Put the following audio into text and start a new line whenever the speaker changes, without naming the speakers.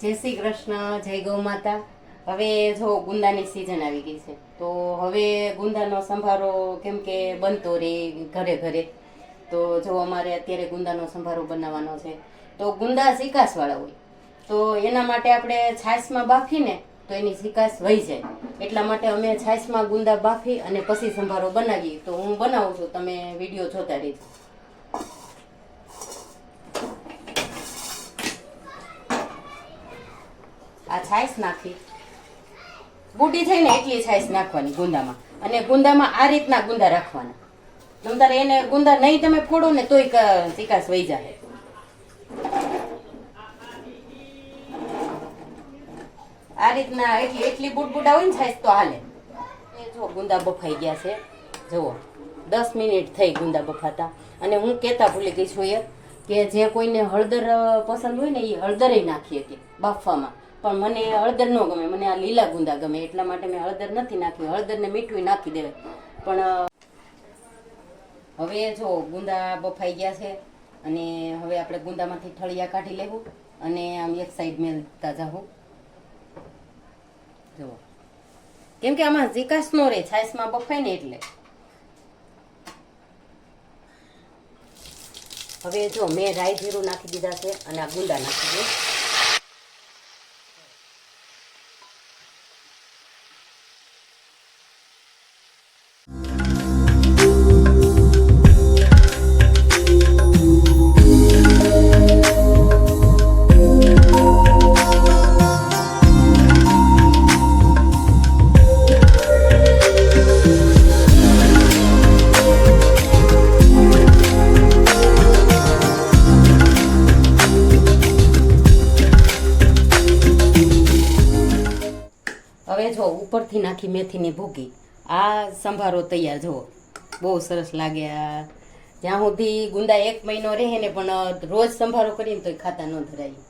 જય શ્રી કૃષ્ણ, જય ગૌ માતા. હવે જો ગુંદાની સિઝન આવી ગઈ છે, તો હવે ગુંદાનો સંભારો કેમ કે બનતો રહે ઘરે ઘરે. તો જો અમારે અત્યારે ગુંદાનો સંભારો બનાવવાનો છે, તો ગુંદા સિકાસવાળા હોય, તો એના માટે આપણે છાશમાં બાફીને તો એની સિકાસ વહી જાય. એટલા માટે અમે છાશમાં ગુંદા બાફી અને પછી સંભારો બનાવીએ. તો હું બનાવું છું, તમે વિડીયો જોતા રહેજો. આ છાશ નાખી બુટી થઈને એટલી છાશ નાખવાની ગુંદામાં, અને ગુંદામાં આ રીતના ગુંદા રાખવાના. તમારે એને ગુંદા નહીં તમે ફોડો ને તોય ચિકાસ વહી જાય. આ રીતના એટલી બુટબુટા હોય ને છાશ તો હાલે. જો ગુંદા બફાઈ ગયા છે, જુઓ 10 મિનિટ થઈ ગુંદા બફાતા. અને હું કહેતા ભૂલી ગઈ છું કે જે કોઈને હળદર પસંદ હોય ને એ હળદર નાખીએ કે બાફવામાં, પણ મને હળદર ન ગમે, મને આ લીલા ગુંદા ગમે, એટલા માટે મેં હળદર નથી નાખી. હળદર ને મીઠું નાખી દેવાય. પણ હવે જો ગુંદા બફાઈ ગયા છે, અને હવે આપણે ગુંદામાંથી ઠળિયા કાઢી લેવું અને આમ એક સાઈડ મેલતા જાવું. જુઓ, કેમ કે આમાં ચિકાસ નો રહે, છાશમાં બફાય ને એટલે. હવે જો મેં રાઈ જીરું નાખી દીધા છે અને આ ગુંદા નાખી દઉં. હવે જો ઉપરથી નાખી મેથીની ભૂકી. આ સંભારો તૈયાર. જુઓ, બહુ સરસ લાગે. જ્યાં સુધી ગુંદા 1 મહિનો રહે ને પણ રોજ સંભારો કરીને તો ખાતા ન ધરાય.